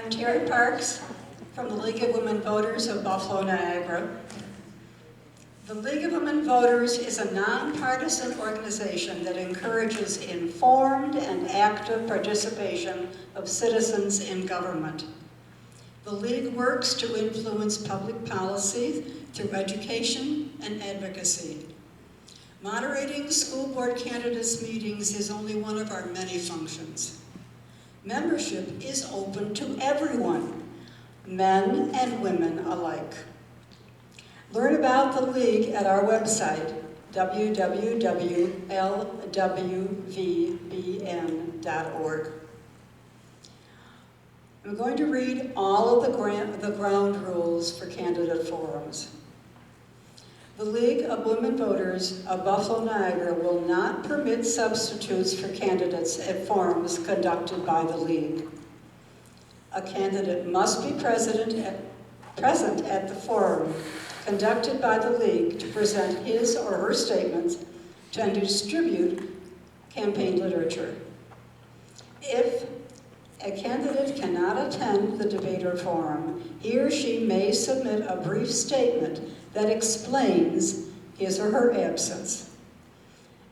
I'm Terry Parks from the League of Women Voters of Buffalo, Niagara. The League of Women Voters is a nonpartisan organization that encourages informed and active participation of citizens in government. The League works to influence public policy through education and advocacy. Moderating school board candidates' meetings is only one of our many functions. Membership is open to everyone, men and women alike. Learn about the League at our website, www.lwvbn.org. I'm going to read all of the ground rules for candidate forums. The League of Women Voters of Buffalo, Niagara will not permit substitutes for candidates at forums conducted by the League. A candidate must be present at the forum conducted by the League to present his or her statements and to distribute campaign literature. If a candidate cannot attend the debate or forum, he or she may submit a brief statement that explains his or her absence.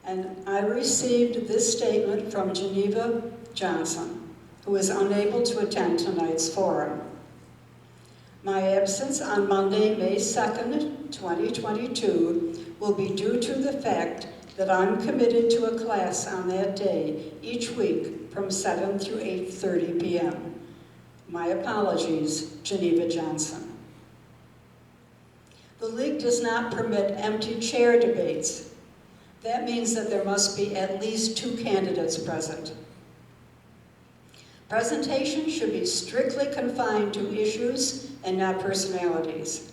And I received this statement from Geneva Johnson, who is unable to attend tonight's forum. My absence on Monday, May 2nd, 2022, will be due to the fact that I'm committed to a class on that day each week from 7 through 8:30 p.m. My apologies, Geneva Johnson. The League does not permit empty chair debates. That means that there must be at least 2 candidates present. Presentation should be strictly confined to issues and not personalities.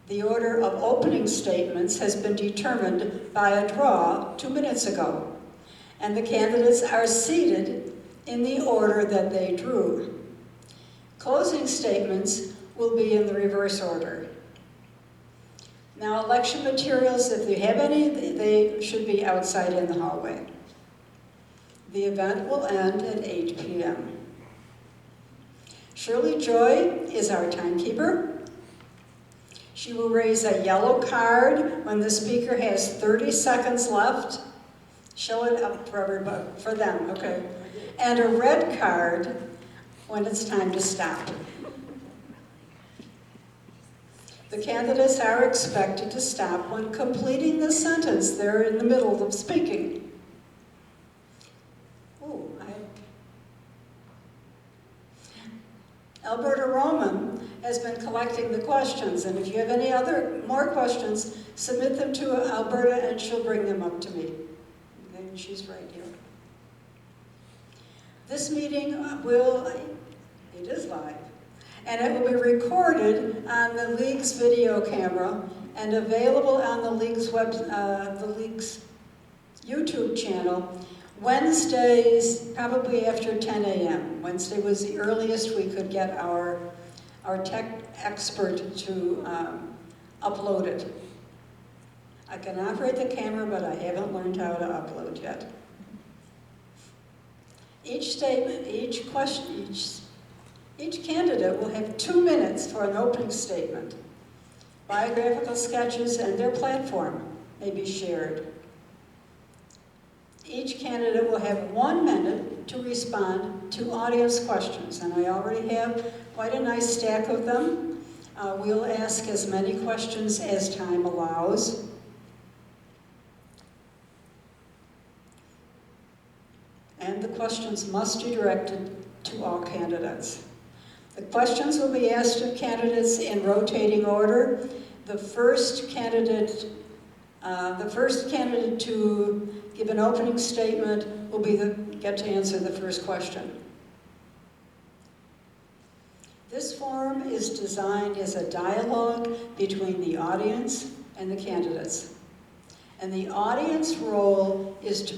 The order of opening statements has been determined by a draw 2 minutes ago, and the candidates are seated in the order that they drew. Closing statements will be in the reverse order. Now, election materials, if you have any, they should be outside in the hallway. The event will end at 8 p.m. Shirley Joy is our timekeeper. She will raise a yellow card when the speaker has 30 seconds left. Show it up for everybody, for them, okay? And a red card when it's time to stop. The candidates are expected to stop when completing the sentence they're in the middle of speaking. Alberta Roman has been collecting the questions, and if you have any more questions, submit them to Alberta and she'll bring them up to me. Okay, and she's right here. This meeting it is live, and it will be recorded on the League's video camera and available on the League's YouTube channel Wednesdays, probably after 10 a.m. Wednesday was the earliest we could get our tech expert to upload it. I can operate the camera, but I haven't learned how to upload yet. Each statement, each candidate will have 2 minutes for an opening statement. Biographical sketches and their platform may be shared. Each candidate will have 1 minute to respond to audience questions, and I already have quite a nice stack of them. We'll ask as many questions as time allows. And the questions must be directed to all candidates. The questions will be asked of candidates in rotating order. The first candidate to give an opening statement will get to answer the first question. This forum is designed as a dialogue between the audience and the candidates. And the audience role is to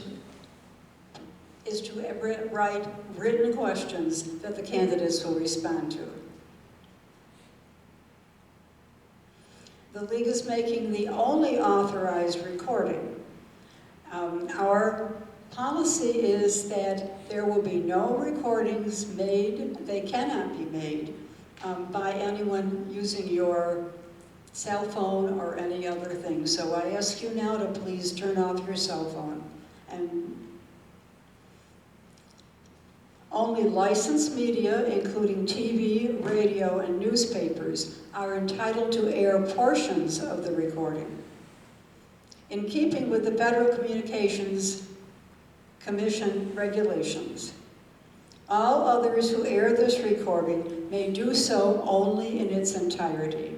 write written questions that the candidates will respond to. The League is making the only authorized recording. Our Policy is that there will be no recordings made, they cannot be made by anyone using your cell phone or any other thing. So I ask you now to please turn off your cell phone. And only licensed media, including TV, radio, and newspapers, are entitled to air portions of the recording. In keeping with the Federal Communications Commission regulations, all others who air this recording may do so only in its entirety.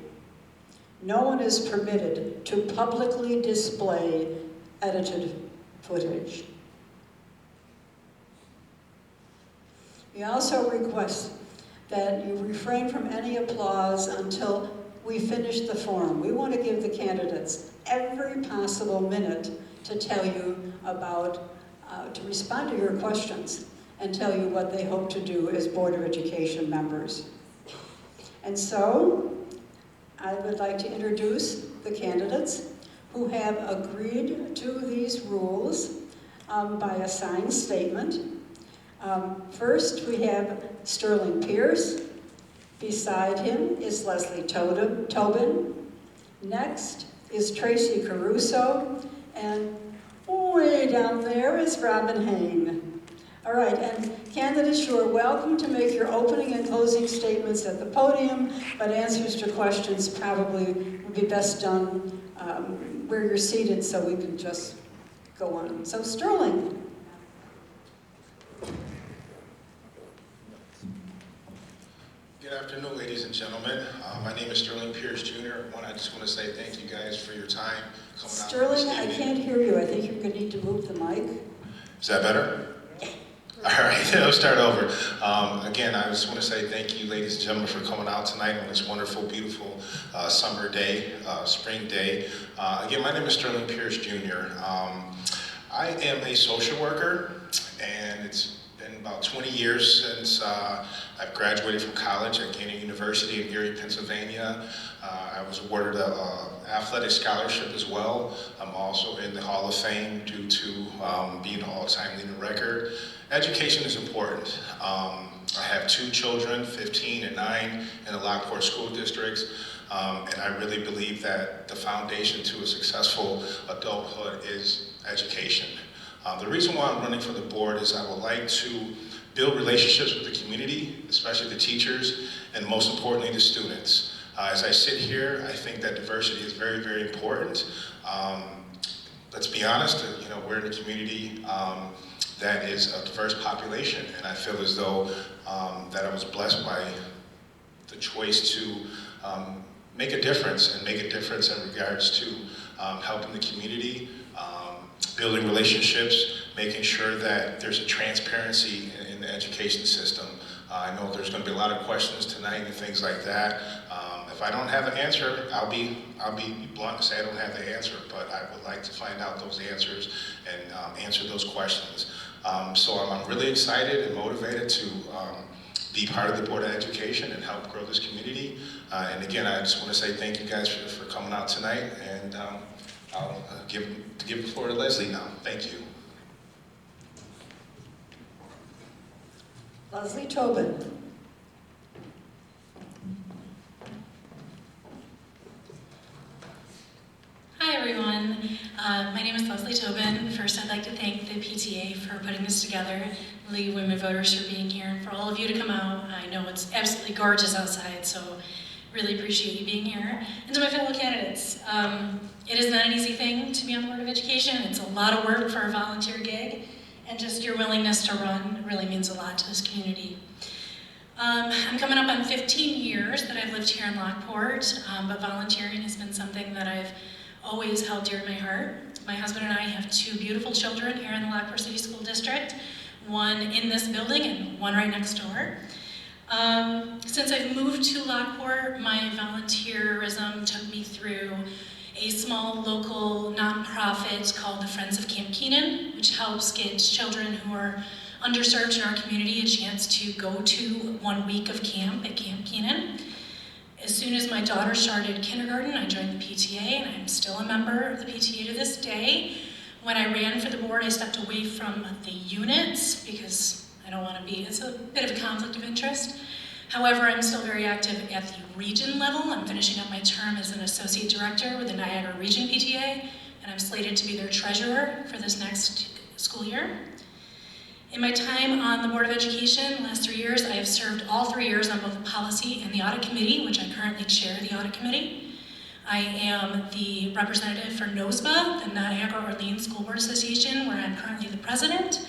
No one is permitted to publicly display edited footage. We also request that you refrain from any applause until we finish the forum. We want to give the candidates every possible minute to tell you about, to respond to your questions and tell you what they hope to do as Board of Education members. And so, I would like to introduce the candidates who have agreed to these rules by a signed statement. First, we have Sterling Pierce. Beside him is Leslie Tobin. Next is Tracy Caruso. And way down there is Robin Hain. All right, and candidates, you are welcome to make your opening and closing statements at the podium, but answers to questions probably would be best done where you're seated so we can just go on. So Sterling. Good afternoon, ladies and gentlemen. My name is Sterling Pierce Jr. I just want to say thank you guys for your time coming Sterling, out. I can't hear you. I think you're going to need to move the mic. Is that better? All right, I'll start over. Again, I just want to say thank you, ladies and gentlemen, for coming out tonight on this wonderful, beautiful summer day, spring day. Again, my name is Sterling Pierce Jr. I am a social worker, and it's been about 20 years since I've graduated from college at Gannett University in Gary, Pennsylvania. I was awarded an athletic scholarship as well. I'm also in the Hall of Fame due to being an all-time leading record. Education is important. I have 2 children, 15 and 9, in the Lockport School Districts, and I really believe that the foundation to a successful adulthood is education. The reason why I'm running for the board is I would like to build relationships with the community, especially the teachers, and most importantly, the students. As I sit here, I think that diversity is very, very important. Let's be honest, we're in a community that is a diverse population, and I feel as though that I was blessed by the choice to make a difference in regards to helping the community, building relationships, making sure that there's a transparency in the education system. I know there's going to be a lot of questions tonight and things like that. If I don't have an answer, I'll be blunt and say I don't have the answer, but I would like to find out those answers and answer those questions. So I'm really excited and motivated to be part of the Board of Education and help grow this community. And again, I just want to say thank you guys for coming out tonight, and I'll give the floor to Leslie now. Thank you. Leslie Tobin. Hi everyone, my name is Leslie Tobin. First I'd like to thank the PTA for putting this together, the League of Women Voters for being here, and for all of you to come out. I know it's absolutely gorgeous outside, so really appreciate you being here. And to my fellow candidates, it is not an easy thing to be on the Board of Education. It's a lot of work for a volunteer gig, and just your willingness to run really means a lot to this community. I'm coming up on 15 years that I've lived here in Lockport, but volunteering has been something that I've always held dear to my heart. My husband and I have 2 beautiful children here in the Lockport City School District, one in this building and one right next door. Since I've moved to Lockport, my volunteerism took me through a small local nonprofit called the Friends of Camp Keenan, which helps get children who are underserved in our community a chance to go to 1 week of camp at Camp Keenan. As soon as my daughter started kindergarten, I joined the PTA, and I'm still a member of the PTA to this day. When I ran for the board, I stepped away from the units because I don't want to be, it's a bit of a conflict of interest. However, I'm still very active at the region level. I'm finishing up my term as an associate director with the Niagara Region PTA, and I'm slated to be their treasurer for this next school year. In my time on the Board of Education, the last 3 years, I have served all 3 years on both the policy and the audit committee, which I currently chair the audit committee. I am the representative for NOSBA, the Niagara Orleans School Board Association, where I'm currently the president.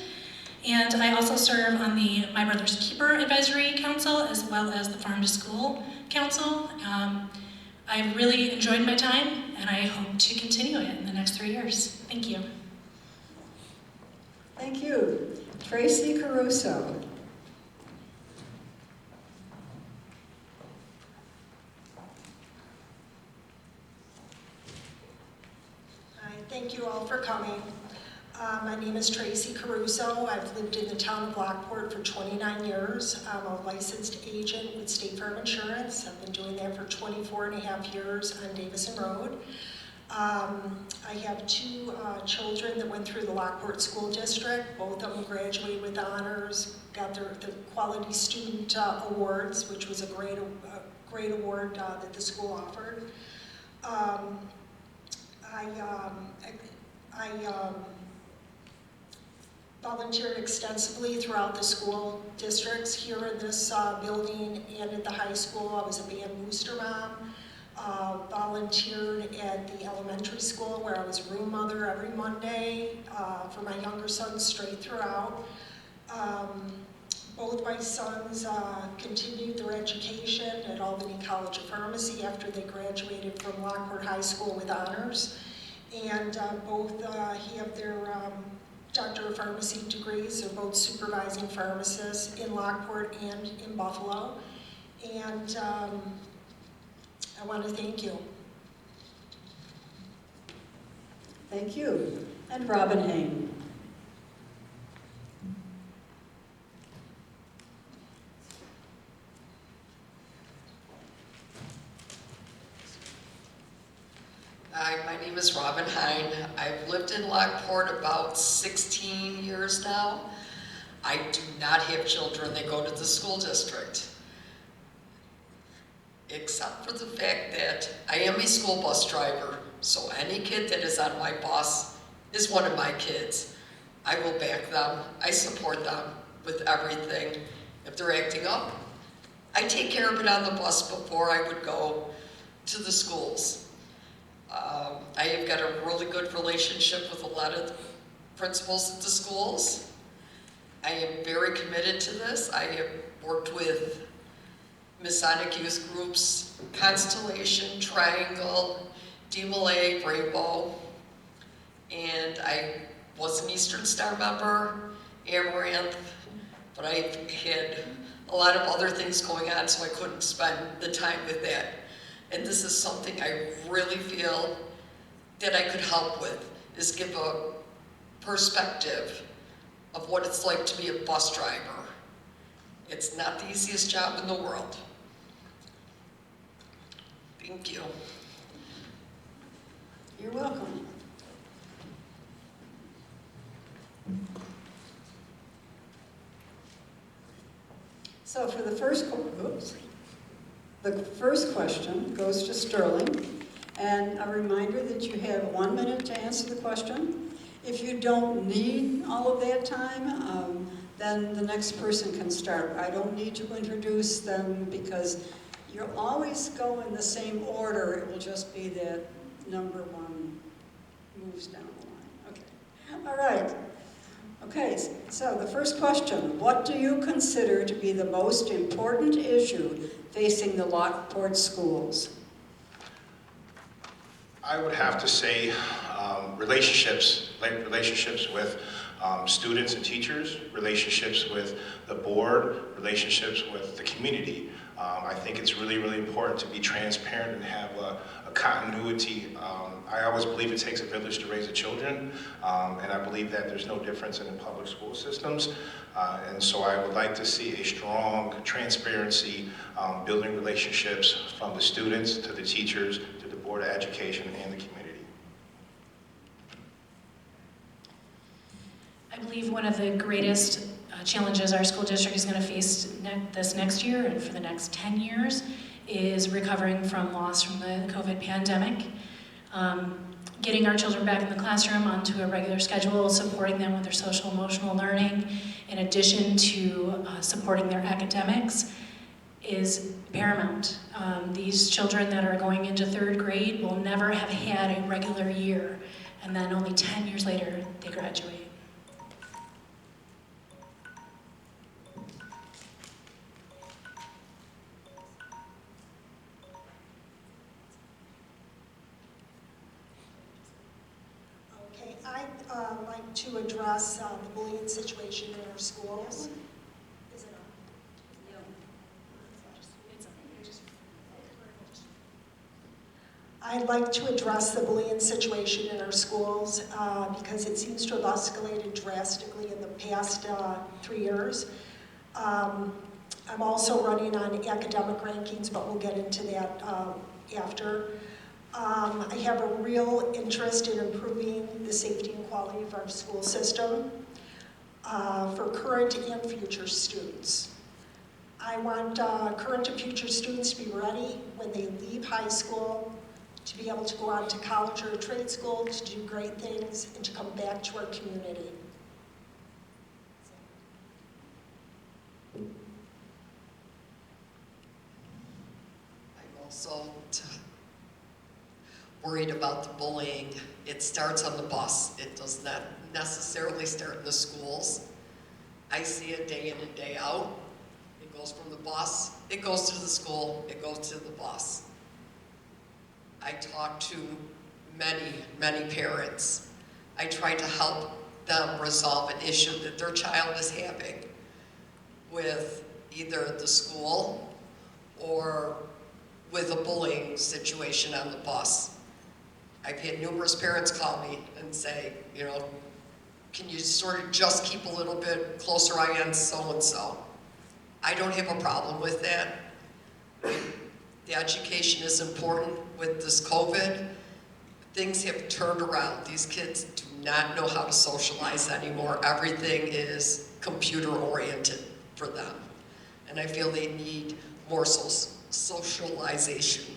And I also serve on the My Brother's Keeper Advisory Council, as well as the Farm to School Council. I've really enjoyed my time, and I hope to continue it in the next 3 years. Thank you. Thank you. Tracy Caruso. Hi, thank you all for coming. My name is Tracy Caruso. I've lived in the town of Lockport for 29 years. I'm a licensed agent with State Farm Insurance. I've been doing that for 24 and a half years on Davison Road. I have 2 children that went through the Lockport School District. Both of them graduated with honors, got the Quality Student Awards, which was a great award that the school offered. I volunteered extensively throughout the school districts here in this building and at the high school. I was a band booster mom. Volunteered at the elementary school where I was room mother every Monday for my younger sons straight throughout. Both my sons continued their education at Albany College of Pharmacy after they graduated from Lockport High School with honors. And both have their Doctor of Pharmacy degrees. They're both supervising pharmacists in Lockport and in Buffalo. And I want to thank you. Thank you. And Robin Hain. Hi, my name is Robin Hine. I've lived in Lockport about 16 years now. I do not have children that go to the school district, except for the fact that I am a school bus driver, so any kid that is on my bus is one of my kids. I will back them, I support them with everything. If they're acting up, I take care of it on the bus before I would go to the schools. I have got a really good relationship with a lot of the principals at the schools. I am very committed to this. I have worked with Masonic youth groups, Constellation, Triangle, DMLA, Rainbow, and I was an Eastern Star member, Amaranth, but I've had a lot of other things going on, so I couldn't spend the time with that. And this is something I really feel that I could help with, is give a perspective of what it's like to be a bus driver. It's not the easiest job in the world. Thank you. You're welcome. So for the first question goes to Sterling. And a reminder that you have 1 minute to answer the question. If you don't need all of that time, then the next person can start. I don't need to introduce them because you'll always go in the same order. It will just be that number 1 moves down the line. Okay. All right. Okay, so the first question. What do you consider to be the most important issue facing the Lockport schools? I would have to say relationships with students and teachers, relationships with the board, relationships with the community. I think it's really, really important to be transparent and have a continuity. I always believe it takes a village to raise the children, and I believe that there's no difference in the public school systems. And so I would like to see a strong transparency, building relationships from the students to the teachers to the Board of Education and the community. believe one of the greatest challenges our school district is going to face this next year and for the next 10 years is recovering from loss from the COVID pandemic. Getting our children back in the classroom onto a regular schedule, supporting them with their social emotional learning, in addition to supporting their academics, is paramount. These children that are going into 3rd grade will never have had a regular year, and then only 10 years later, they graduate. Okay, I'd like to address the bullying situation in our schools. Is it on? I'd like to address the bullying situation in our schools because it seems to have escalated drastically in the past 3 years. I'm also running on academic rankings, but we'll get into that after. I have a real interest in improving the safety and quality of our school system for current and future students. I want current and future students to be ready when they leave high school, to be able to go on to college or a trade school, to do great things, and to come back to our community. I'm also worried about the bullying. It starts on the bus. It does not necessarily start in the schools. I see it day in and day out. It goes from the bus, it goes to the school, it goes to the bus. I talk to many, many parents. I try to help them resolve an issue that their child is having with either the school or with a bullying situation on the bus. I've had numerous parents call me and say, you know, can you sort of just keep a little bit closer eye on so-and-so? I don't have a problem with that. The education is important with this COVID. Things have turned around. These kids do not know how to socialize anymore. Everything is computer-oriented for them. And I feel they need more socialization.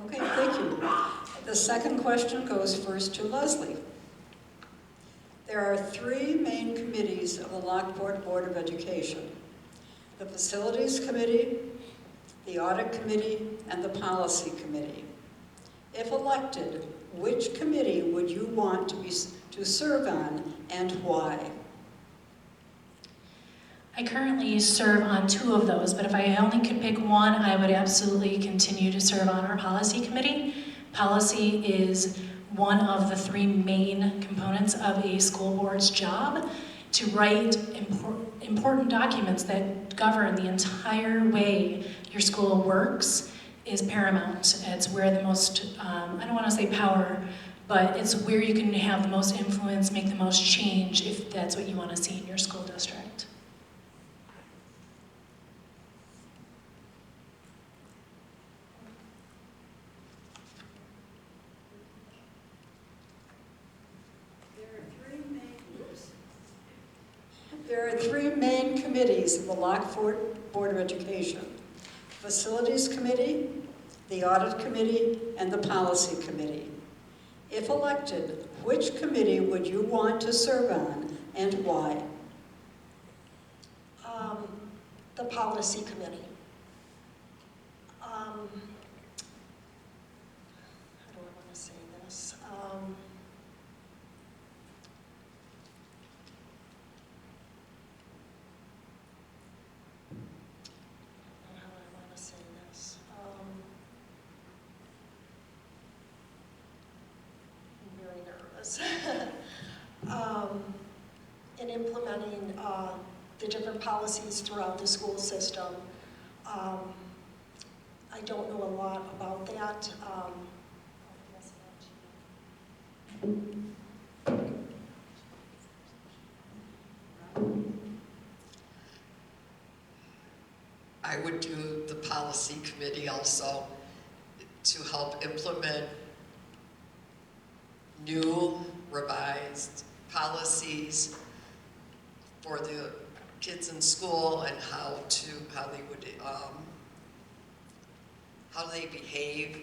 Okay, thank you. The second question goes first to Leslie. There are 3 main committees of the Lockport Board of Education: the Facilities Committee, the Audit Committee, and the Policy Committee. If elected, which committee would you want to serve on, and why? I currently serve on 2 of those, but if I only could pick one, I would absolutely continue to serve on our policy committee. Policy is one of the 3 main components of a school board's job, to write important documents that govern the entire way your school works is paramount. It's where the most, I don't want to say power, but it's where you can have the most influence, make the most change, if that's what you want to see in your school district. There are 3 main committees of the Lockport Board of Education: Facilities Committee, the Audit Committee, and the Policy Committee. If elected, which committee would you want to serve on, and why? The Policy Committee. How do I want to say this? How do I want to say this? I'm very nervous. In implementing the different policies throughout the school system. I don't know a lot about that. I would do the policy committee also to help implement new revised policies for the kids in school and how they behave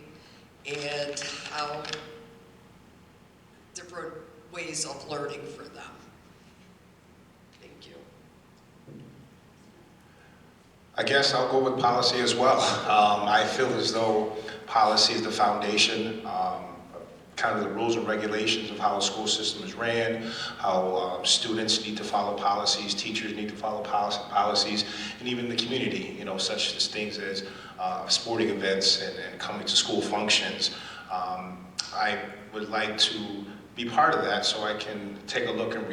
and how different ways of learning for them. Thank you. I guess I'll go with policy as well. I feel as though policy is the foundation, kind of the rules and regulations of how a school system is ran, how students need to follow policies, teachers need to follow policies, and even the community, you know, such as things as sporting events and coming to school functions. I would like to be part of that so I can take a look and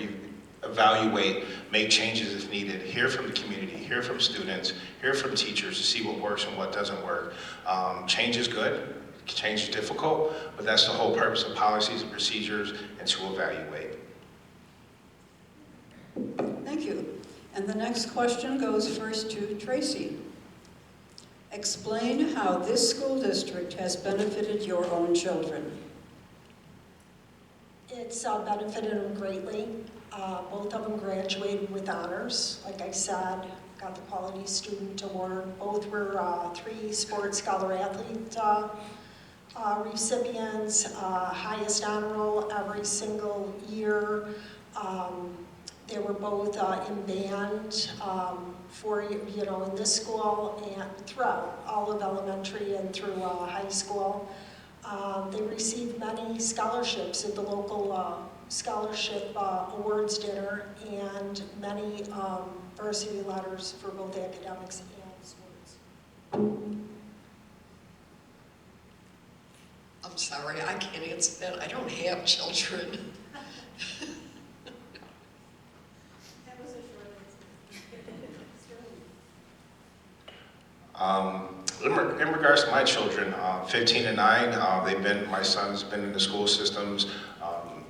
evaluate, make changes if needed, hear from the community, hear from students, hear from teachers to see what works and what doesn't work. Change is good, change is difficult, but that's the whole purpose of policies and procedures, and to evaluate. Thank you. And the next question goes first to Tracy. Explain how this school district has benefited your own children. It's benefited them greatly. Both of them graduated with honors. Like I said, got the Quality Student Award. Both were 3 Sports Scholar Athlete recipients, highest honor roll every single year. They were both in band for, you know, in this school and throughout all of elementary and through high school. They received many scholarships at the local scholarship awards dinner and many varsity letters for both academics and sports. I'm sorry, I can't answer that. I don't have children. That was a short answer. In regards to my children, 15 and 9, my son's been in the school systems,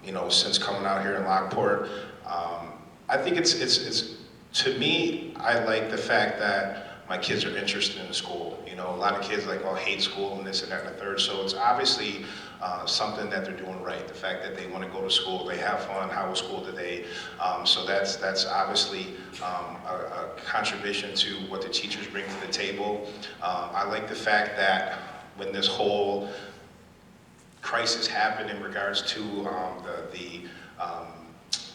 you know, since coming out here in Lockport. I think it's to me, I like the fact that my kids are interested in school. You know, a lot of kids like, oh, hate school and this and that and the third. So it's obviously something that they're doing right. The fact that they want to go to school, they have fun. How was school today? So that's obviously a contribution to what the teachers bring to the table. I like the fact that when this whole crisis happened in regards to the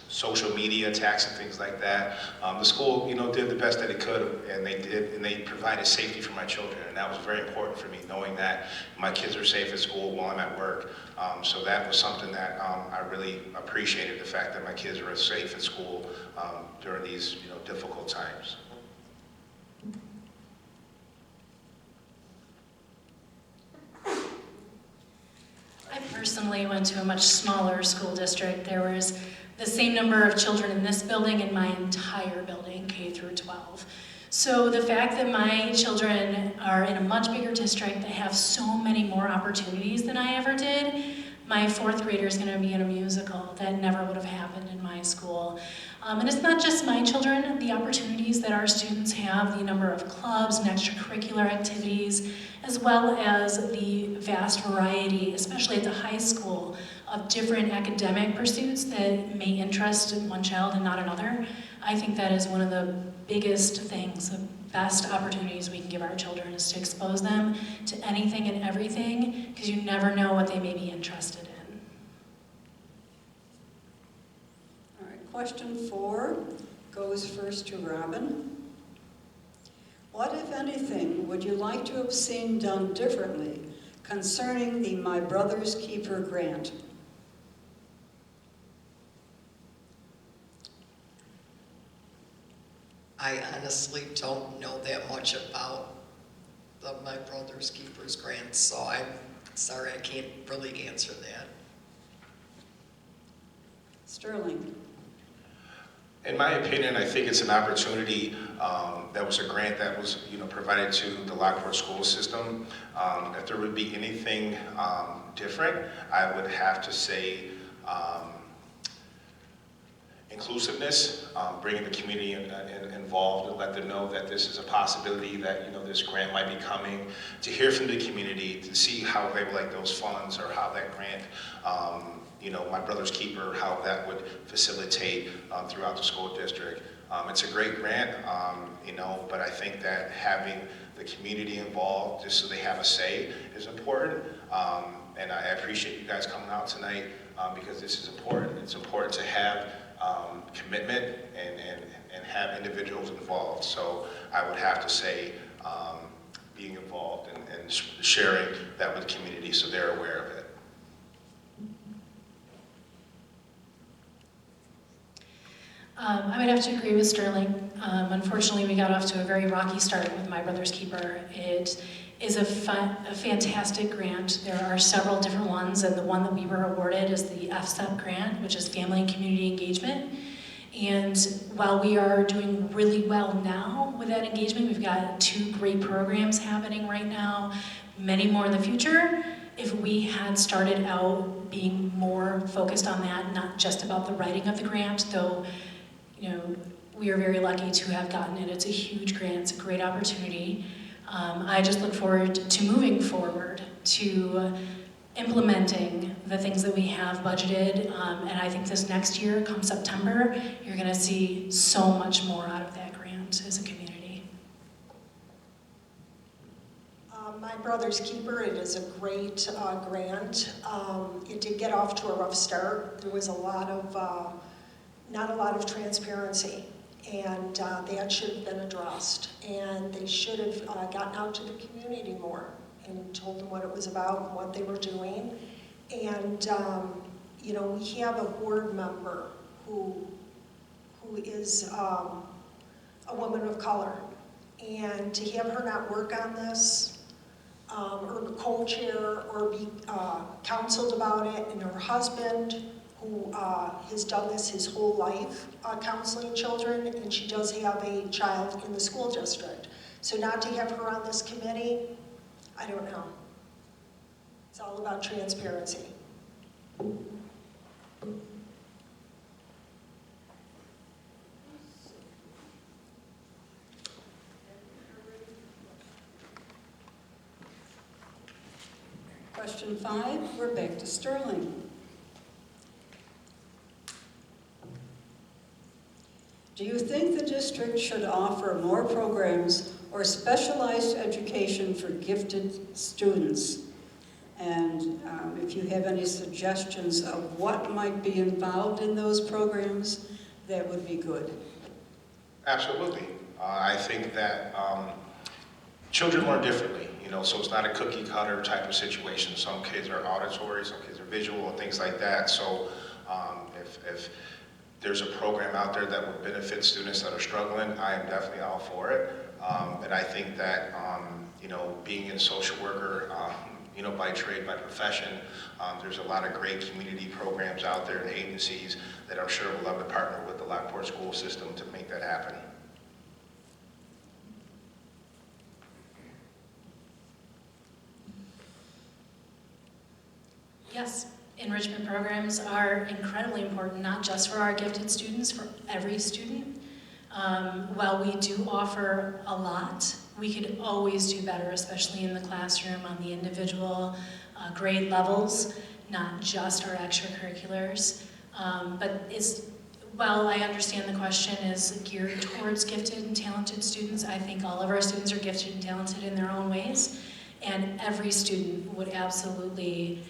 social media attacks and things like that, the school, you know, did the best that it could, and they provided safety for my children, and that was very important for me, knowing that my kids are safe at school while I'm at work. So that was something that I really appreciated, the fact that my kids are safe at school during these, you know, difficult times. I personally went to a much smaller school district. There was the same number of children in this building in my entire building, K through 12. So the fact that my children are in a much bigger district, they have so many more opportunities than I ever did. My 4th grader is going to be in a musical that never would have happened in my school. And it's not just my children, the opportunities that our students have, the number of clubs and extracurricular activities, as well as the vast variety, especially at the high school, of different academic pursuits that may interest one child and not another. I think that is one of the biggest things, the best opportunities we can give our children, is to expose them to anything and everything, because you never know what they may be interested in. All right, question 4 goes first to Robin. What, if anything, would you like to have seen done differently concerning the My Brother's Keeper grant? I honestly don't know that much about the My Brother's Keepers grant, so I'm sorry, I can't really answer that. Sterling. In my opinion, I think it's an opportunity. That was a grant that was, you know, provided to the Lockport school system. If there would be anything different, I would have to say inclusiveness, bringing the community involved and let them know that this is a possibility, that, you know, this grant might be coming, to hear from the community, to see how they would like those funds or how that grant, My Brother's Keeper, how that would facilitate throughout the school district. It's a great grant, but I think that having the community involved, just so they have a say, is important. And I appreciate you guys coming out tonight because this is important. It's important to have commitment and have individuals involved. So I would have to say being involved and sharing that with the community so they're aware of it. I would have to agree with Sterling. Unfortunately, we got off to a very rocky start with My Brother's Keeper. It is a fantastic grant. There are several different ones, and the one that we were awarded is the FSEP grant, which is Family and Community Engagement. And while we are doing really well now with that engagement, we've got 2 great programs happening right now, many more in the future. If we had started out being more focused on that, not just about the writing of the grant, though, we are very lucky to have gotten it. It's a huge grant, it's a great opportunity. I just look forward to moving forward, to implementing the things that we have budgeted, and I think this next year, come September, you're gonna see so much more out of that grant as a community. My Brother's Keeper, it is a great grant. It did get off to a rough start. There was not a lot of transparency, and that should have been addressed. And they should have gotten out to the community more and told them what it was about and what they were doing. And we have a board member who is a woman of color, and to have her not work on this, or co-chair, or be counseled about it, and her husband, who has done this his whole life, counseling children, and she does have a child in the school district. So not to have her on this committee, I don't know. It's all about transparency. Question 5, we're back to Sterling. Do you think the district should offer more programs or specialized education for gifted students? And if you have any suggestions of what might be involved in those programs, that would be good. Absolutely. I think that children learn differently, so it's not a cookie cutter type of situation. Some kids are auditory, some kids are visual, and things like that. So if there's a program out there that would benefit students that are struggling, I am definitely all for it. And I think that, being a social worker, by trade, by profession, there's a lot of great community programs out there and agencies that I'm sure will love to partner with the Lockport school system to make that happen. Yes, enrichment programs are incredibly important, not just for our gifted students, for every student. While we do offer a lot, we could always do better, especially in the classroom on the individual grade levels, not just our extracurriculars. While I understand the question is geared towards gifted and talented students, I think all of our students are gifted and talented in their own ways, and every student would absolutely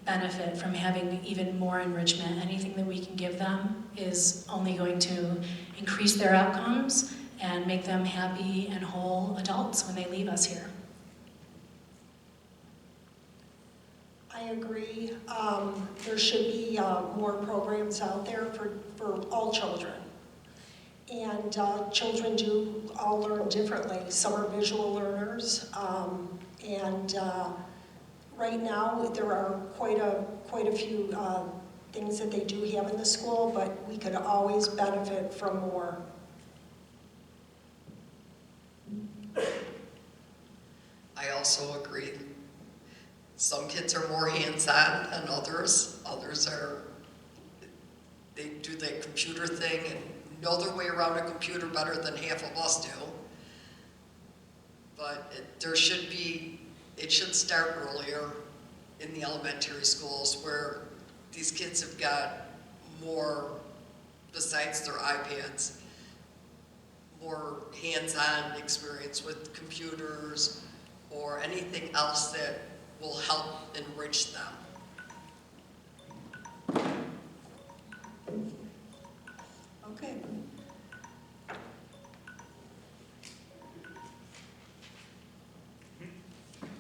benefit from having even more enrichment. Anything that we can give them is only going to increase their outcomes and make them happy and whole adults when they leave us here. I agree. There should be more programs out there for all children. And children do all learn differently. Some are visual learners, right now, there are quite a few things that they do have in the school, but we could always benefit from more. I also agree. Some kids are more hands-on than others. Others they do the computer thing and know their way around a computer better than half of us do. But it should start earlier in the elementary schools where these kids have got more, besides their iPads, more hands-on experience with computers or anything else that will help enrich them. Okay.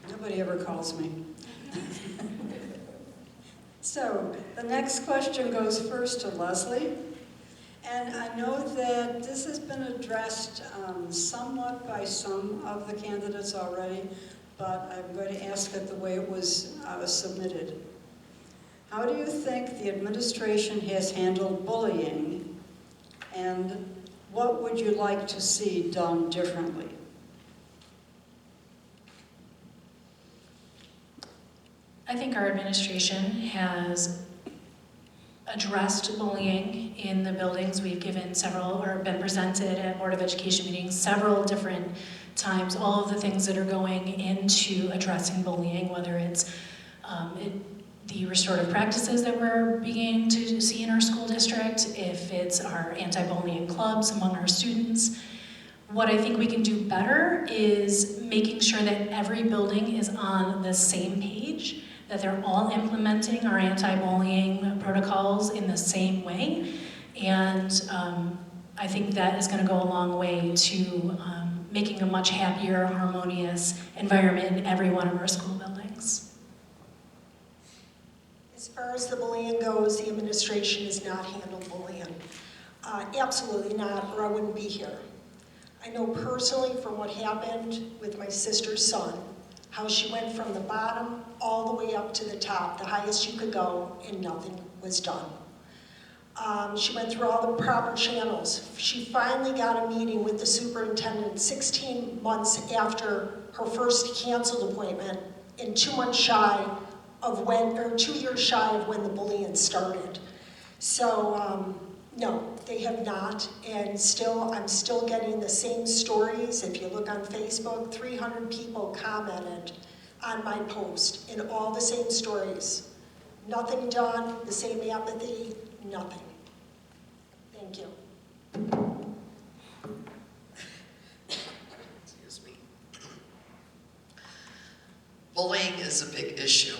Nobody ever calls me. So the next question goes first to Leslie. And I know that this has been addressed somewhat by some of the candidates already, but I'm going to ask it the way it was submitted. How do you think the administration has handled bullying, and what would you like to see done differently? I think our administration has addressed bullying in the buildings. We've given several, or been presented at Board of Education meetings several different times, all of the things that are going into addressing bullying, whether it's the restorative practices that we're beginning to see in our school district, if it's our anti-bullying clubs among our students. What I think we can do better is making sure that every building is on the same page, that they're all implementing our anti-bullying protocols in the same way. And I think that is going to go a long way to making a much happier, harmonious environment in every one of our school buildings. As far as the bullying goes, the administration has not handled bullying. Absolutely not, or I wouldn't be here. I know personally from what happened with my sister's son, how she went from the bottom all the way up to the top, the highest you could go, and nothing was done. She went through all the proper channels. She finally got a meeting with the superintendent 16 months after her first canceled appointment and 2 months shy of when, or 2 years shy of when the bullying started. So, no, they have not, and still, I'm still getting the same stories. If you look on Facebook, 300 people commented on my post, and all the same stories. Nothing done, the same apathy, nothing. Thank you. Excuse me. Bullying is a big issue.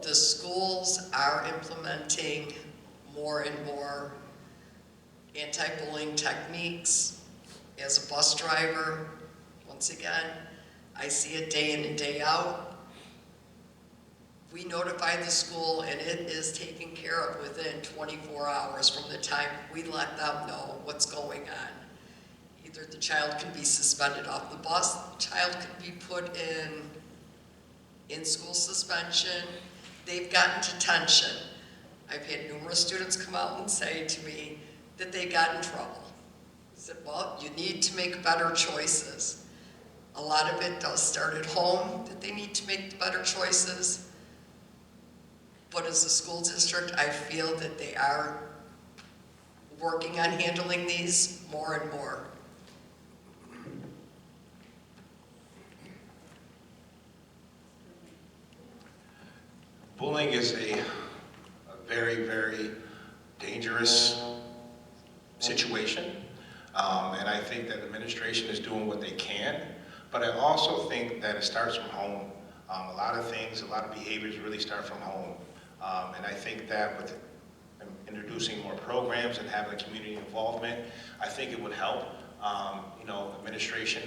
The schools are implementing more and more anti-bullying techniques. As a bus driver, once again, I see it day in and day out. We notify the school and it is taken care of within 24 hours from the time we let them know what's going on. Either the child can be suspended off the bus, the child can be put in school suspension. They've gotten detention. I've had numerous students come out and say to me that they got in trouble. I said, well, you need to make better choices. A lot of it does start at home, that they need to make better choices. But as a school district, I feel that they are working on handling these more and more. Bullying is a very, very dangerous situation, and I think that administration is doing what they can, but I also think that it starts from home. A lot of things, a lot of behaviors really start from home, and I think that with introducing more programs and having community involvement, I think it would help. You know, administration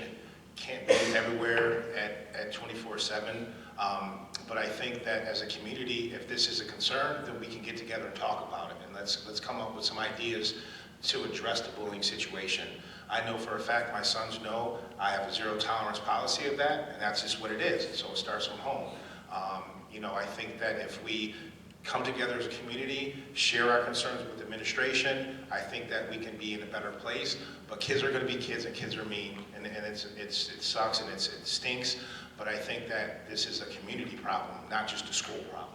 can't be everywhere at 24/7. But I think that as a community, if this is a concern, then we can get together and talk about it, and let's come up with some ideas to address the bullying situation. I know for a fact my sons know I have a zero tolerance policy of that, and that's just what it is. So it starts from home. You know, I think that if we come together as a community, share our concerns with administration, I think that we can be in a better place. But kids are going to be kids, and kids are mean, and it sucks and it stinks. But I think that this is a community problem, not just a school problem.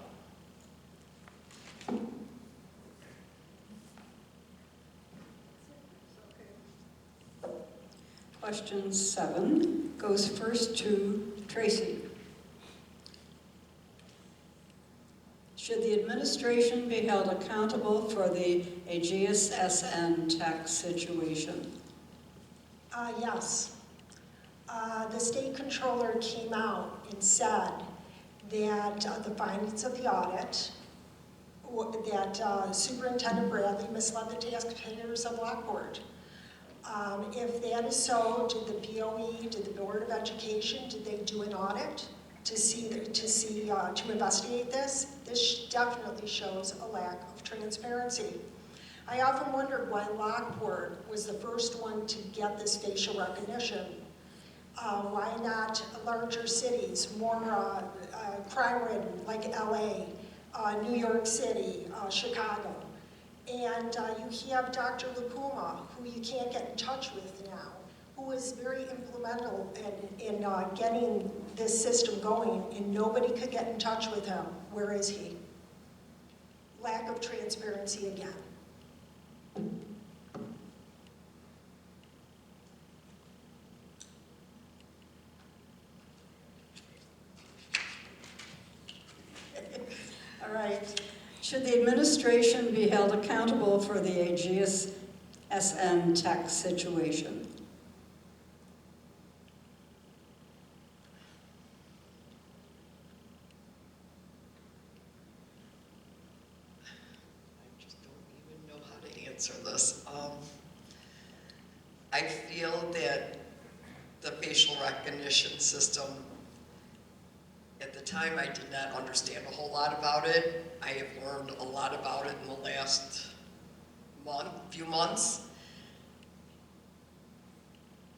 Question 7 goes first to Tracy. Should the administration be held accountable for the Aegeus SN tech situation? Yes. The state controller came out and said that the findings of the audit, that Superintendent Bradley misled the taxpayers of Lockport. If that is so, did the BOE, did the Board of Education, did they do an audit to investigate this? This definitely shows a lack of transparency. I often wondered why Lockport was the first one to get this facial recognition. Why not larger cities, more crime-ridden, like LA, New York City, Chicago? And you have Dr. Lupuma, who you can't get in touch with now, who was very implemental in getting this system going, and nobody could get in touch with him. Where is he? Lack of transparency again. All right. Should the administration be held accountable for the Aegeus SN tech situation? I just don't even know how to answer this. I feel that the facial recognition system, at the time I did not understand a whole lot about it. I have learned a lot about it in the last few months.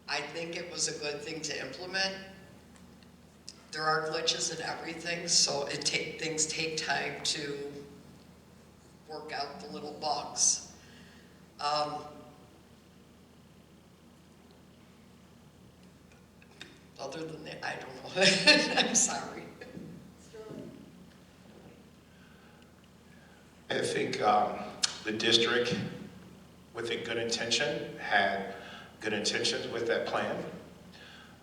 I think it was a good thing to implement. There are glitches in everything, so things take time to work out the little bugs. Other than that, I don't know. I'm sorry. I think the district, with a good intention, had good intentions with that plan.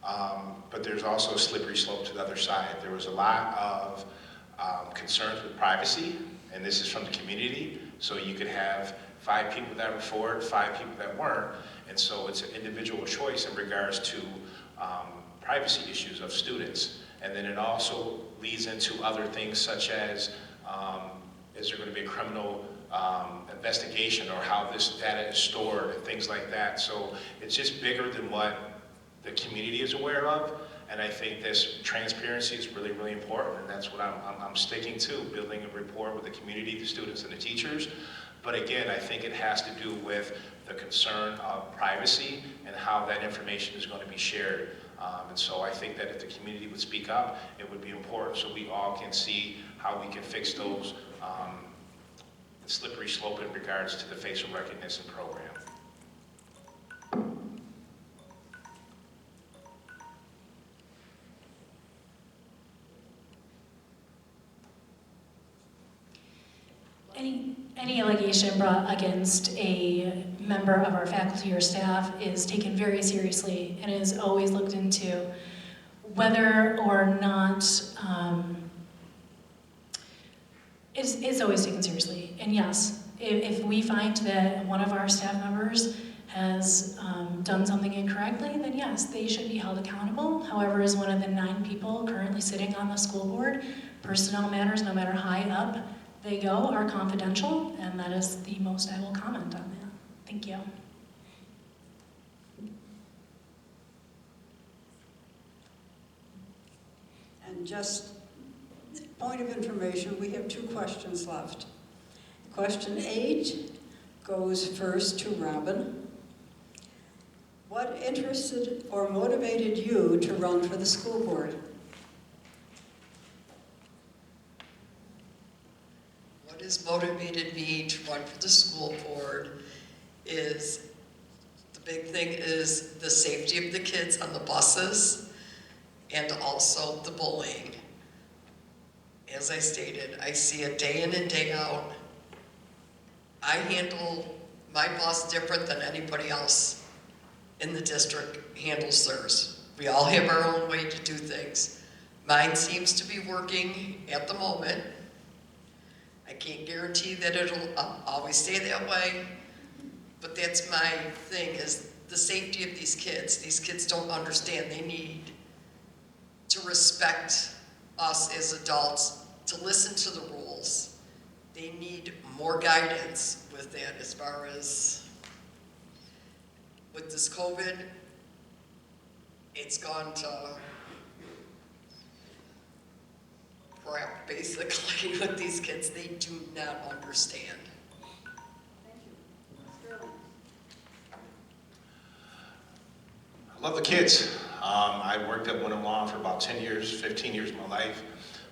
But there's also a slippery slope to the other side. There was a lot of concerns with privacy, and this is from the community. So you could have 5 people that were for it, 5 people that weren't. And so it's an individual choice in regards to privacy issues of students. And then it also leads into other things such as, is there going to be a criminal investigation, or how this data is stored and things like that. So it's just bigger than what the community is aware of. And I think this transparency is really, really important. And that's what I'm sticking to, building a rapport with the community, the students and the teachers. But again, I think it has to do with the concern of privacy and how that information is going to be shared. And so I think that if the community would speak up, it would be important so we all can see how we can fix those slippery slope in regards to the facial recognition program. Any allegation brought against a member of our faculty or staff is taken very seriously and is always looked into, whether or not it's always taken seriously. And yes, if we find that one of our staff members has done something incorrectly, then yes, they should be held accountable. However, as one of the 9 people currently sitting on the school board, personnel matters, no matter high up they go, are confidential, and that is the most I will comment on that. Thank you. And just point of information, we have 2 questions left. Question 8 goes first to Robin. What interested or motivated you to run for the school board? What has motivated me to run for the school board is, the big thing is the safety of the kids on the buses and also the bullying. As I stated, I see it day in and day out. I handle my bus different than anybody else in the district handles theirs. We all have our own way to do things. Mine seems to be working at the moment. I can't guarantee that it'll always stay that way, but that's my thing, is the safety of these kids. These kids don't understand. They need to respect us as adults, to listen to the rules. They need more guidance with that, as far as with this COVID. It's gone to crap, basically, with these kids. They do not understand. I love the kids. I worked at Winter Lawn for about 10 years, 15 years of my life.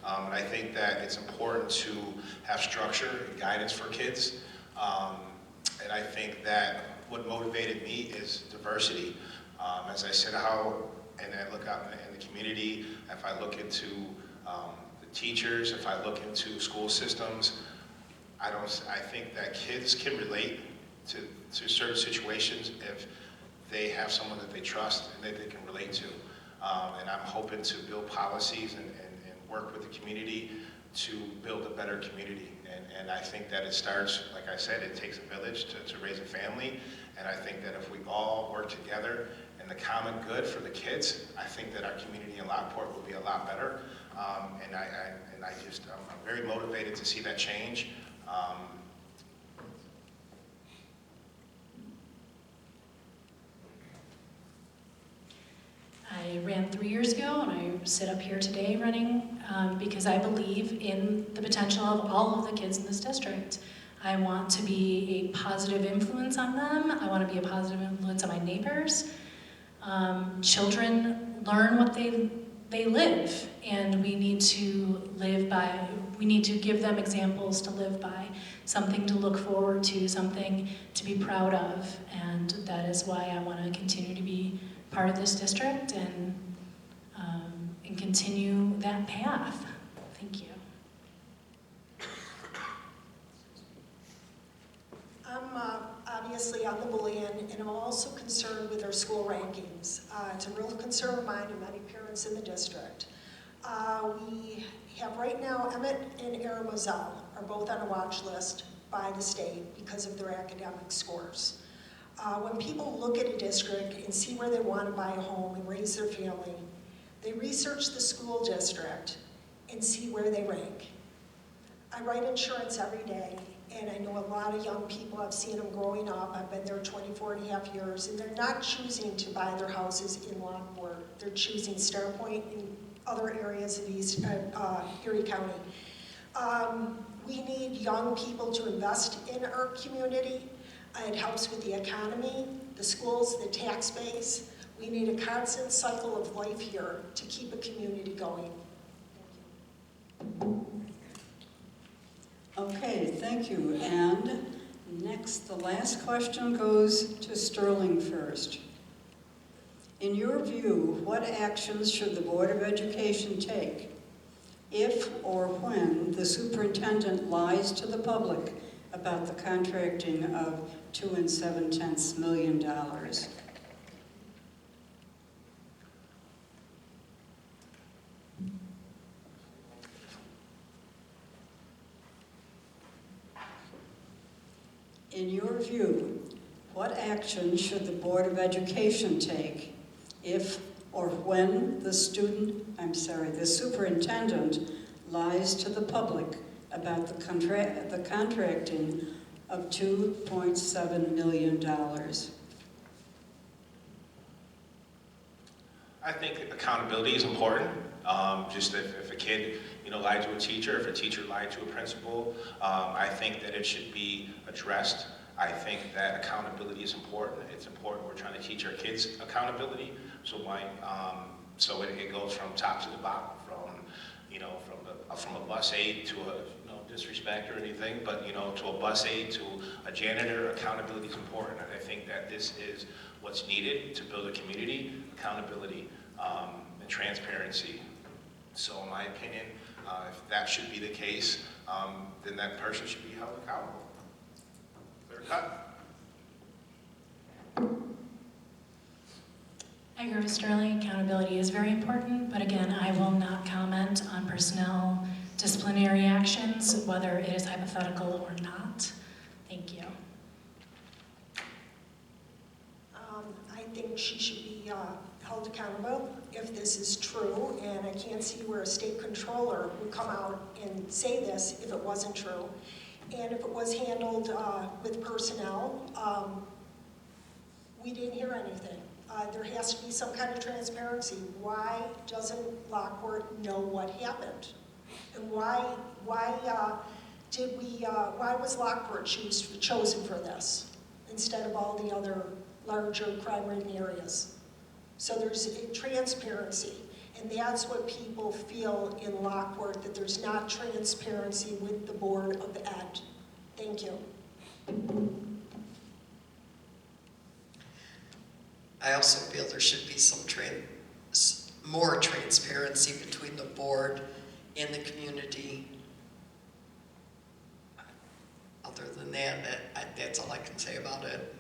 And I think that it's important to have structure and guidance for kids. And I think that what motivated me is diversity. As I said, and I look out in the community, if I look into the teachers, if I look into school systems, I think that kids can relate to certain situations if they have someone that they trust and that they can relate to. And I'm hoping to build policies and work with the community to build a better community. And I think that it starts, like I said, it takes a village to raise a family. And I think that if we all work together in the common good for the kids, I think that our community in Lockport will be a lot better. And I'm very motivated to see that change. I ran 3 years ago, and I sit up here today running because I believe in the potential of all of the kids in this district. I want to be a positive influence on them. I want to be a positive influence on my neighbors. Children learn what they live, and we need to live by, we need to give them examples to live by, something to look forward to, something to be proud of, and that is why I want to continue to be part of this district and continue that path. Thank you. I'm obviously on the bulletin, and I'm also concerned with our school rankings. It's a real concern of mine and many parents in the district. We have right now, Emmett and Aaron Moselle are both on a watch list by the state because of their academic scores. When people look at a district and see where they want to buy a home and raise their family, they research the school district and see where they rank. I write insurance every day, and I know a lot of young people. I've seen them growing up. I've been there 24 and a half years, and they're not choosing to buy their houses in Lockport. They're choosing Star Point and other areas of East Erie County. We need young people to invest in our community. It helps with the economy, the schools, the tax base. We need a constant cycle of life here to keep a community going. Okay, thank you. And next, the last question goes to Sterling first. In your view, what actions should the Board of Education take if or when the superintendent lies to the public about the contracting of $2.7 million? In your view, what action should the Board of Education take if or when the superintendent lies to the public about the contracting of $2.7 million? I think accountability is important. Just if a kid, lied to a teacher, if a teacher lied to a principal, I think that it should be addressed. I think that accountability is important. It's important. We're trying to teach our kids accountability. So it goes from top to the bottom, from a bus aide to a disrespect or anything, but to a bus aide to a janitor, accountability is important. And I think that this is what's needed to build a community: accountability and transparency. So in my opinion, if that should be the case, then that person should be held accountable. Clear cut. I agree with Sterling. Accountability is very important, but again, I will not comment on personnel disciplinary actions, whether it is hypothetical or not. Thank you. I think she should be held accountable if this is true, and I can't see where a state controller would come out and say this if it wasn't true. And if it was handled with personnel, we didn't hear anything. There has to be some kind of transparency. Why doesn't Lockport know what happened? And why was Lockport chosen for this instead of all the other larger crime-ridden areas? So there's a transparency, and that's what people feel in Lockport, that there's not transparency with the Board of Ed. Thank you. I also feel there should be some more transparency between the board and the community. Other than that, that's all I can say about it.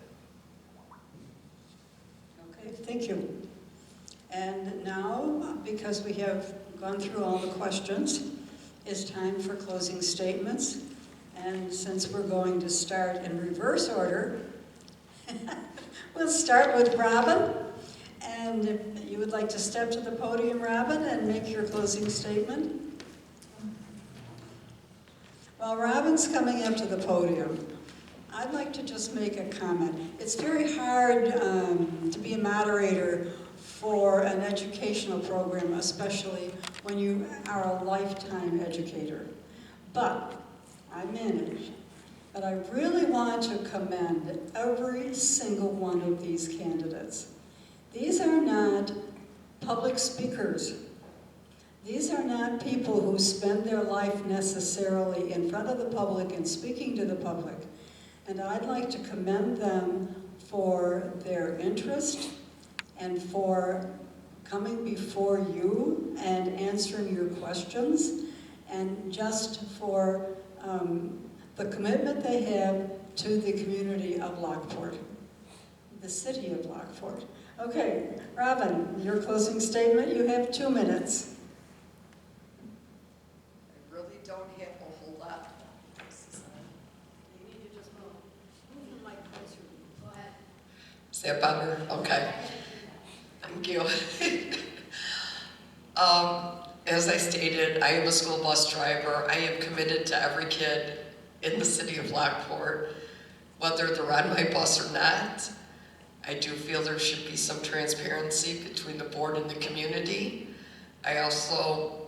Okay, thank you. And now, because we have gone through all the questions, it's time for closing statements. And since we're going to start in reverse order, we'll start with Robin. And if you would like to step to the podium, Robin, and make your closing statement. While Robin's coming up to the podium, I'd like to just make a comment. It's very hard to be a moderator for an educational program, especially when you are a lifetime educator. But I manage. But I really want to commend every single one of these candidates. These are not public speakers. These are not people who spend their life necessarily in front of the public and speaking to the public. And I'd like to commend them for their interest and for coming before you and answering your questions, and just for the commitment they have to the community of Lockport, the city of Lockport. Okay, Robin, your closing statement, you have 2 minutes. I really don't have a whole lot. You need to just move the mic closer. Go ahead. Is that better? Okay. Thank you. As I stated, I am a school bus driver. I am committed to every kid in the city of Lockport, whether they're on my bus or not. I do feel there should be some transparency between the board and the community. I also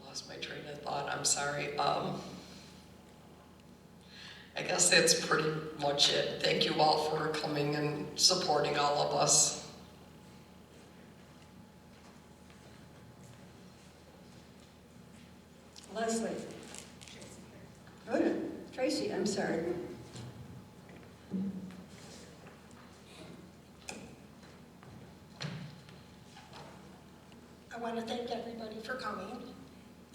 lost my train of thought, I'm sorry. I guess that's pretty much it. Thank you all for coming and supporting all of us. Leslie. Good. Tracy, I'm sorry. I want to thank everybody for coming,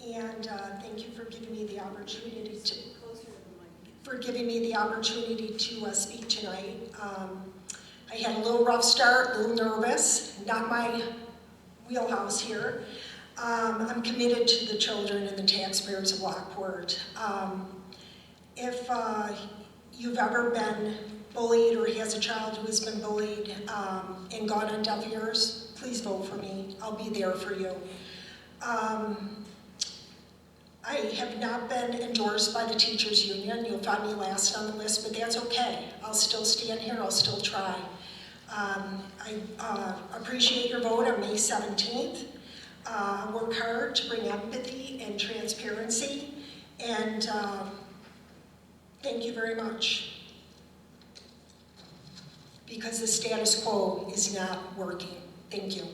and thank you for giving me the opportunity to speak tonight. I had a little rough start, a little nervous, not my wheelhouse here. I'm committed to the children and the taxpayers of Lockport. If you've ever been bullied or has a child who has been bullied and gone on deaf ears, please vote for me. I'll be there for you. I have not been endorsed by the teachers union. You'll find me last on the list, but that's okay. I'll still stand here, I'll still try. I appreciate your vote on May 17th. Work hard to bring empathy and transparency, and thank you very much. Because the status quo is not working. Thank you.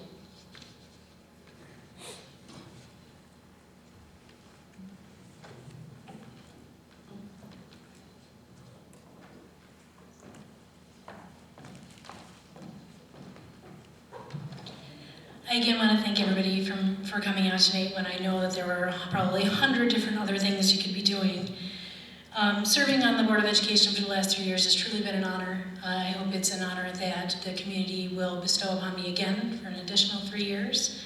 I again want to thank everybody for coming out tonight when I know that there were probably 100 different other things you could be doing. Serving on the Board of Education for the last 3 years has truly been an honor. I hope it's an honor that the community will bestow upon me again for an additional 3 years.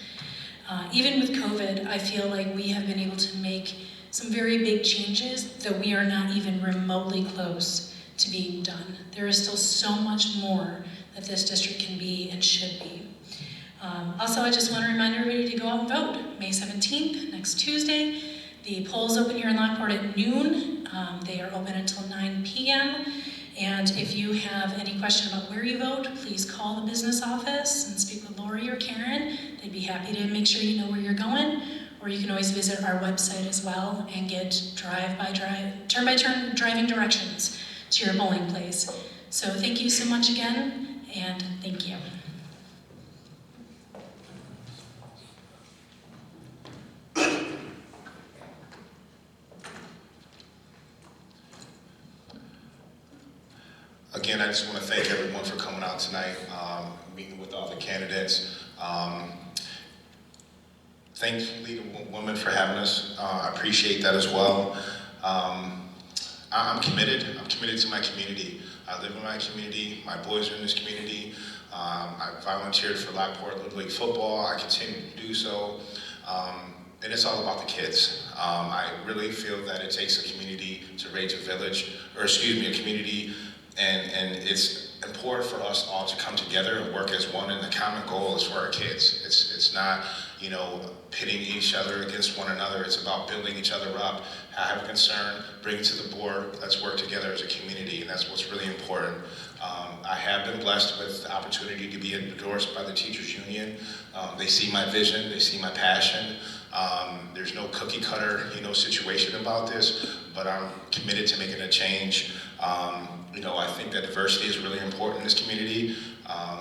Even with COVID, I feel like we have been able to make some very big changes, though we are not even remotely close to being done. There is still so much more that this district can be and should be. Also, I just want to remind everybody to go out and vote. May 17th, next Tuesday. The polls open here in Lockport at noon. They are open until 9 p.m. And if you have any question about where you vote, please call the business office and speak with Lori or Karen. They'd be happy to make sure you know where you're going. Or you can always visit our website as well and get turn-by-turn driving directions to your polling place. So thank you so much again, and thank you. Again, I just want to thank everyone for coming out tonight, meeting with all the candidates. Thank League of Women for having us. I appreciate that as well. I'm committed to my community. I live in my community. My boys are in this community. I volunteered for Lockport Little League football. I continue to do so. And it's all about the kids. I really feel that it takes a community to raise a village, or excuse me, a community, and it's important for us all to come together and work as one, and the common goal is for our kids. It's not, you know, pitting each other against one another. It's about building each other up. I have a concern, bring it to the board, let's work together as a community, and that's what's really important. I have been blessed with the opportunity to be endorsed by the Teachers Union. They see my vision, they see my passion. There's no cookie cutter, you know, situation about this, but I'm committed to making a change. You know, I think that diversity is really important in this community.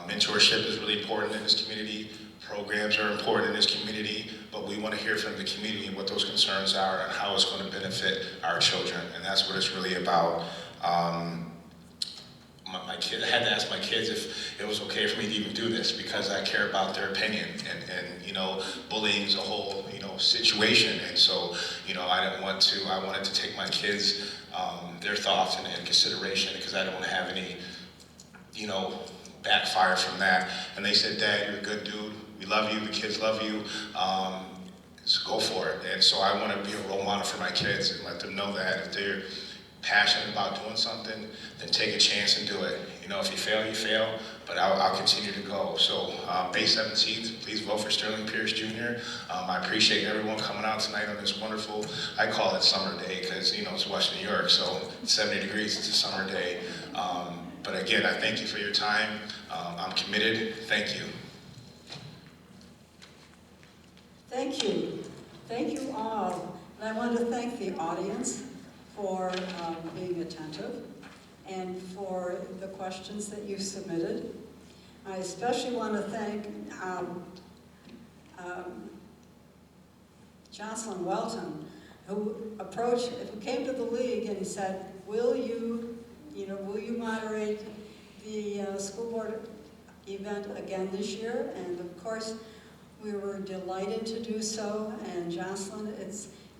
Mentorship is really important in this community. Programs are important in this community, but we want to hear from the community and what those concerns are and how it's going to benefit our children, and that's what it's really about. My kid, I had to ask my kids if it was okay for me to even do this because I care about their opinion, and you know, bullying is a whole, you know, situation, and so, you know, I wanted to take my kids, their thoughts into consideration because I don't want to have any, you know, backfire from that. And they said, "Dad, you're a good dude. We love you. The kids love you. Just go for it." And so I want to be a role model for my kids and let them know that if they're passionate about doing something, then take a chance and do it. You know, if you fail, you fail, but I'll continue to go. So May 17th, please vote for Sterling Pierce Jr. I appreciate everyone coming out tonight on this wonderful, I call it summer day because, you know, it's West New York, so 70 degrees, it's a summer day. But again, I thank you for your time. I'm committed. Thank you. Thank you. Thank you all. And I want to thank the audience for being attentive and for the questions that you submitted. I especially want to thank Jocelyn Welton, who came to the league and said, will you moderate the school board event again this year? And of course, we were delighted to do so. And Jocelyn,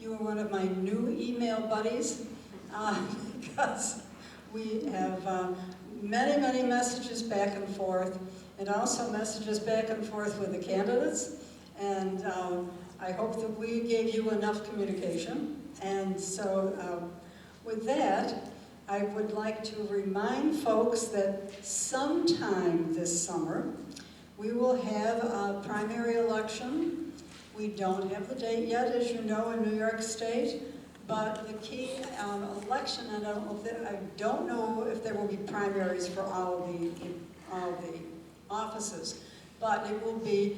you were one of my new email buddies because we have many, many messages back and forth, and also messages back and forth with the candidates. And I hope that we gave you enough communication. And so with that, I would like to remind folks that sometime this summer, we will have a primary election. We don't have the date yet, as you know, in New York State, but the key election, and I don't know if there will be primaries for all of the offices, but it will be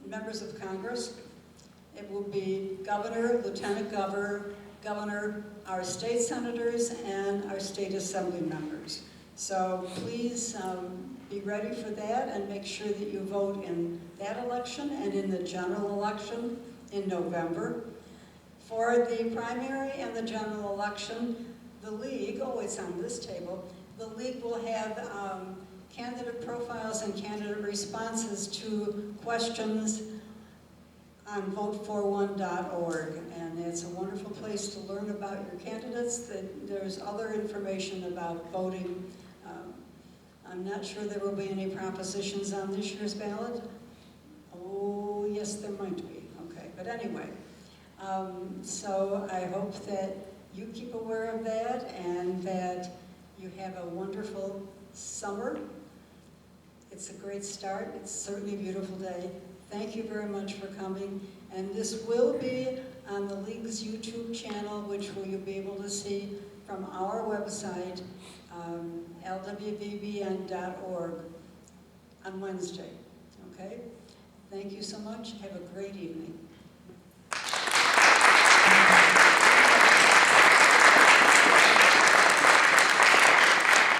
members of Congress. It will be governor, lieutenant governor, our state senators, and our state assembly members. So please be ready for that and make sure that you vote in that election and in the general election in November. For the primary and the general election, the league, it's on this table, the league will have candidate profiles and candidate responses to questions on voteforone.org, and it's a wonderful place to learn about your candidates. There's other information about voting. I'm not sure there will be any propositions on this year's ballot, Oh, yes, there might be, okay, but anyway. So I hope that you keep aware of that and that you have a wonderful summer. It's a great start. It's certainly a beautiful day. Thank you very much for coming. And this will be on the League's YouTube channel, which you'll be able to see from our website, lwvbn.org, on Wednesday. Okay? Thank you so much. Have a great evening.